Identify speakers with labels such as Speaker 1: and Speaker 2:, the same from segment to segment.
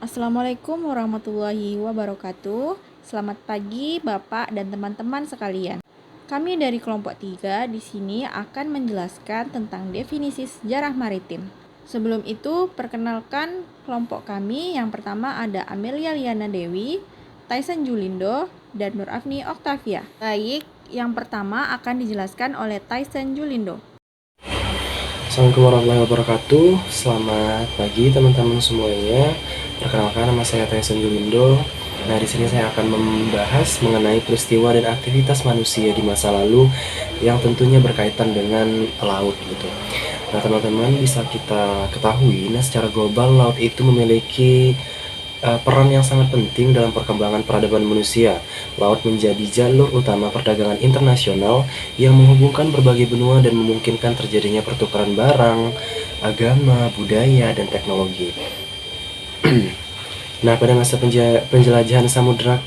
Speaker 1: Assalamualaikum warahmatullahi wabarakatuh. Selamat pagi Bapak dan teman-teman sekalian. Kami dari kelompok 3 di sini akan menjelaskan tentang definisi sejarah maritim. Sebelum itu, perkenalkan kelompok kami. Yang pertama ada Amelia Liana Dewi, Tyson Julindo, dan Nur Afni Oktavia. Baik, yang pertama akan dijelaskan oleh Tyson Julindo.
Speaker 2: Assalamualaikum warahmatullahi wabarakatuh. Selamat pagi teman-teman semuanya. Perkenalkan, nama saya Tyson Julindo. Nah, di sini saya akan membahas mengenai peristiwa dan aktivitas manusia di masa lalu yang tentunya berkaitan dengan laut gitu. Nah, teman-teman, bisa kita ketahui, secara global laut itu memiliki peran yang sangat penting dalam perkembangan peradaban manusia. Laut menjadi jalur utama perdagangan internasional yang menghubungkan berbagai benua dan memungkinkan terjadinya pertukaran barang, agama, budaya, dan teknologi. Nah, pada masa penjelajahan samudra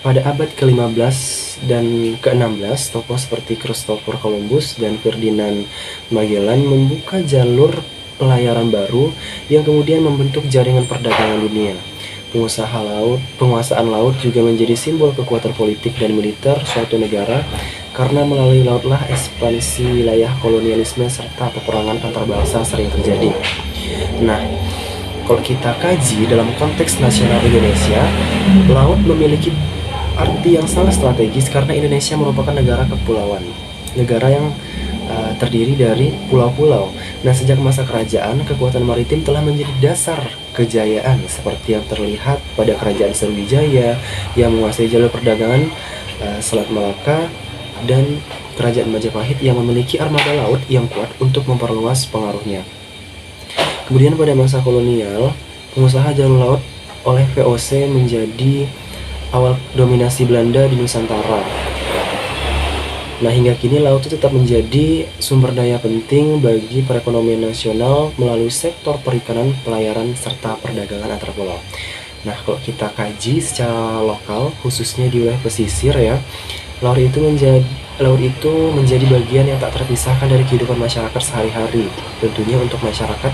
Speaker 2: pada abad ke-15 dan ke-16, tokoh seperti Christopher Columbus dan Ferdinand Magellan membuka jalur pelayaran baru yang kemudian membentuk jaringan perdagangan dunia. Penguasaan laut juga menjadi simbol kekuatan politik dan militer suatu negara karena melalui lautlah ekspansi wilayah kolonialisme serta peperangan antar bangsa sering terjadi. Nah, kalau kita kaji dalam konteks nasional Indonesia, laut memiliki arti yang sangat strategis karena Indonesia merupakan negara kepulauan, negara yang terdiri dari pulau-pulau. Nah, sejak masa kerajaan, kekuatan maritim telah menjadi dasar kejayaan seperti yang terlihat pada Kerajaan Sriwijaya yang menguasai jalur perdagangan Selat Malaka dan Kerajaan Majapahit yang memiliki armada laut yang kuat untuk memperluas pengaruhnya. Kemudian pada masa kolonial, pengusaha jalur laut oleh VOC menjadi awal dominasi Belanda di Nusantara. Nah, hingga kini laut itu tetap menjadi sumber daya penting bagi perekonomian nasional melalui sektor perikanan, pelayaran, serta perdagangan antar pulau. Nah, kalau kita kaji secara lokal, khususnya di wilayah pesisir ya, laut itu menjadi bagian yang tak terpisahkan dari kehidupan masyarakat sehari-hari, tentunya untuk masyarakat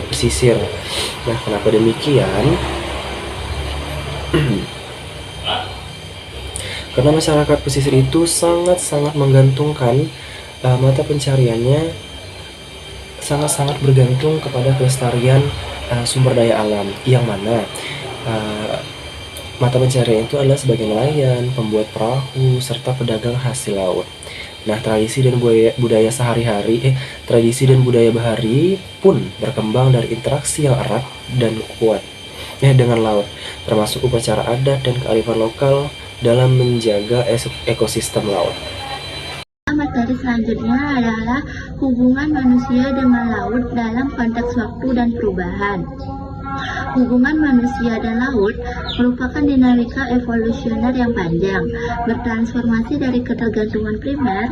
Speaker 2: pesisir. Nah, kenapa demikian? Karena masyarakat pesisir itu sangat-sangat menggantungkan mata pencariannya sangat-sangat bergantung kepada kelestarian sumber daya alam, yang mana mata pencarian itu adalah sebagai nelayan, pembuat perahu, serta pedagang hasil laut. Nah, tradisi dan budaya bahari pun berkembang dari interaksi yang erat dan kuat dengan laut, termasuk upacara adat dan kearifan lokal dalam menjaga ekosistem laut.
Speaker 3: Materi selanjutnya adalah hubungan manusia dengan laut dalam konteks waktu dan perubahan. Hubungan manusia dan laut merupakan dinamika evolusioner yang panjang, bertransformasi dari ketergantungan primer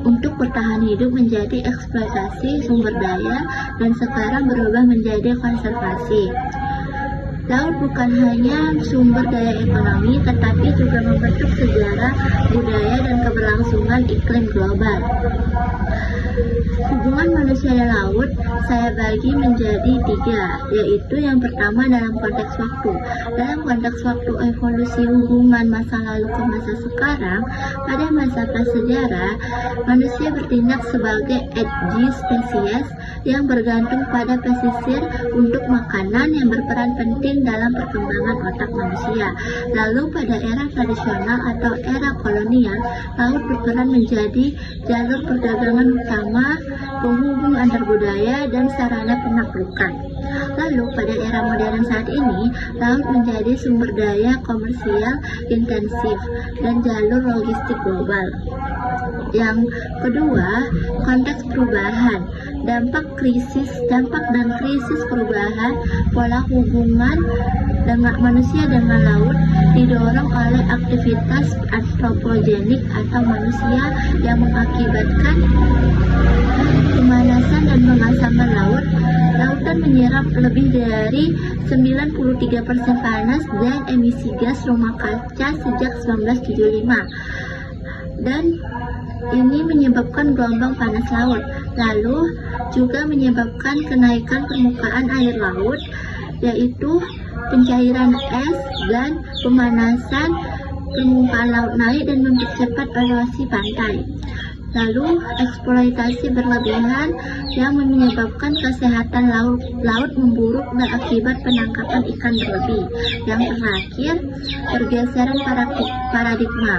Speaker 3: untuk bertahan hidup menjadi eksploitasi sumber daya dan sekarang berubah menjadi konservasi. Laut bukan hanya sumber daya ekonomi, tetapi juga membentuk sejarah, budaya, dan keberlangsungan iklim global. Hubungan manusia dan laut saya bagi menjadi 3, yaitu yang pertama dalam konteks waktu. Dalam konteks waktu evolusi hubungan masa lalu ke masa sekarang, pada masa prasejarah, manusia bertindak sebagai edgy spesies yang bergantung pada pesisir untuk makanan yang berperan penting dalam perkembangan otak manusia. Lalu pada era tradisional atau era kolonial, laut berperan menjadi jalur perdagangan utama, penghubung antar budaya, dan sarana penaklukan. Lalu pada era modern saat ini, laut menjadi sumber daya komersial intensif dan jalur logistik global. Yang kedua, konteks perubahan. Dampak dan krisis perubahan pola hubungan dengan manusia dengan laut didorong oleh aktivitas antropogenik atau manusia yang mengakibatkan pemanasan dan pengasaman laut. Lautan menyerap lebih dari 93% panas dan emisi gas rumah kaca sejak 1975. Dan ini menyebabkan gelombang panas laut, lalu juga menyebabkan kenaikan permukaan air laut yaitu pencairan es dan pemanasan permukaan laut naik dan mempercepat erosi pantai. Lalu, eksploitasi berlebihan yang menyebabkan kesehatan laut memburuk dan akibat penangkapan ikan berlebih. Yang terakhir, pergeseran paradigma.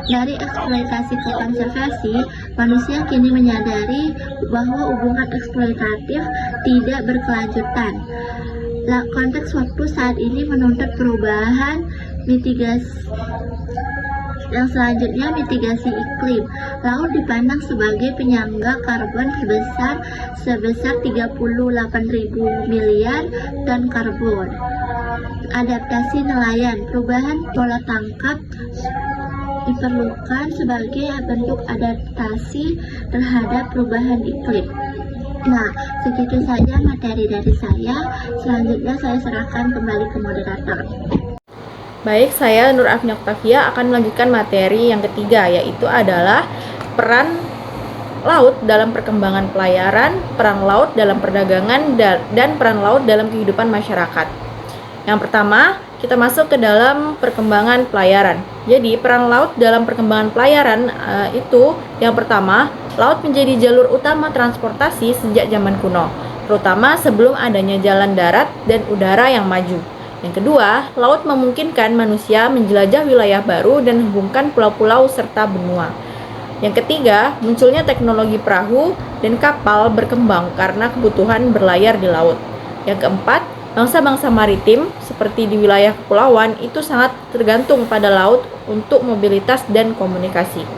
Speaker 3: Dari eksploitasi ke konservasi, manusia kini menyadari bahwa hubungan eksploitatif tidak berkelanjutan. Konteks waktu saat ini menuntut perubahan mitigasi. Yang selanjutnya, mitigasi iklim. Laut dipandang sebagai penyangga karbon sebesar 38.000 miliar ton karbon. Adaptasi nelayan. Perubahan pola tangkap diperlukan sebagai bentuk adaptasi terhadap perubahan iklim. Nah, segitu saja materi dari saya. Selanjutnya saya serahkan kembali ke moderator.
Speaker 1: Baik, saya Nur Afni Oktavia akan melanjutkan materi yang ketiga, yaitu adalah peran laut dalam perkembangan pelayaran, peran laut dalam perdagangan, dan peran laut dalam kehidupan masyarakat. Yang pertama, kita masuk ke dalam perkembangan pelayaran. Jadi, peran laut dalam perkembangan pelayaran itu yang pertama, laut menjadi jalur utama transportasi sejak zaman kuno, terutama sebelum adanya jalan darat dan udara yang maju. Yang kedua, laut memungkinkan manusia menjelajah wilayah baru dan menghubungkan pulau-pulau serta benua. Yang ketiga, munculnya teknologi perahu dan kapal berkembang karena kebutuhan berlayar di laut. Yang keempat, bangsa-bangsa maritim seperti di wilayah kepulauan itu sangat tergantung pada laut untuk mobilitas dan komunikasi.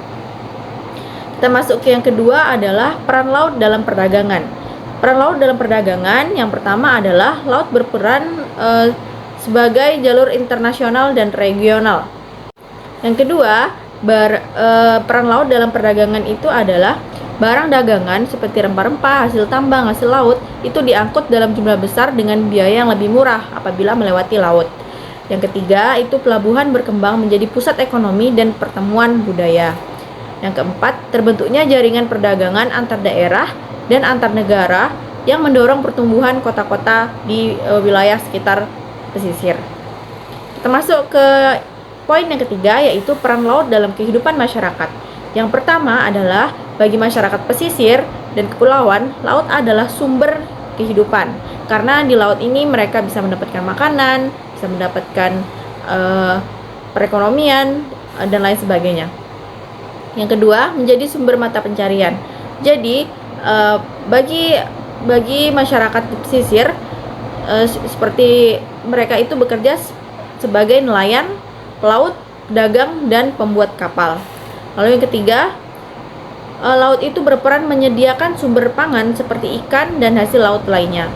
Speaker 1: Kita masuk ke yang kedua adalah peran laut dalam perdagangan. Peran laut dalam perdagangan yang pertama adalah laut berperan sebagai jalur internasional dan regional. Yang kedua, peran laut dalam perdagangan itu adalah barang dagangan seperti rempah-rempah, hasil tambang, hasil laut itu diangkut dalam jumlah besar dengan biaya yang lebih murah apabila melewati laut. Yang ketiga, itu pelabuhan berkembang menjadi pusat ekonomi dan pertemuan budaya. Yang keempat, terbentuknya jaringan perdagangan antar daerah dan antar negara yang mendorong pertumbuhan kota-kota di wilayah sekitar pesisir. Kita masuk ke poin yang ketiga, yaitu peran laut dalam kehidupan masyarakat. Yang pertama adalah bagi masyarakat pesisir dan kepulauan, laut adalah sumber kehidupan. Karena di laut ini mereka bisa mendapatkan makanan, bisa mendapatkan perekonomian dan lain sebagainya. Yang kedua, menjadi sumber mata pencarian. Jadi bagi masyarakat di pesisir seperti mereka itu bekerja sebagai nelayan, pelaut, pedagang, dan pembuat kapal. Lalu yang ketiga, laut itu berperan menyediakan sumber pangan seperti ikan dan hasil laut lainnya.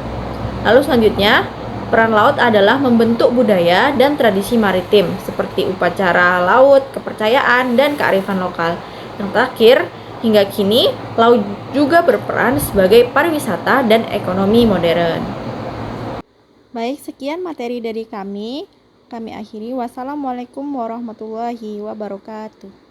Speaker 1: Lalu selanjutnya, peran laut adalah membentuk budaya dan tradisi maritim seperti upacara laut, kepercayaan, dan kearifan lokal. Yang terakhir, hingga kini, laut juga berperan sebagai pariwisata dan ekonomi modern. Baik, sekian materi dari kami. Kami akhiri. Wassalamualaikum warahmatullahi wabarakatuh.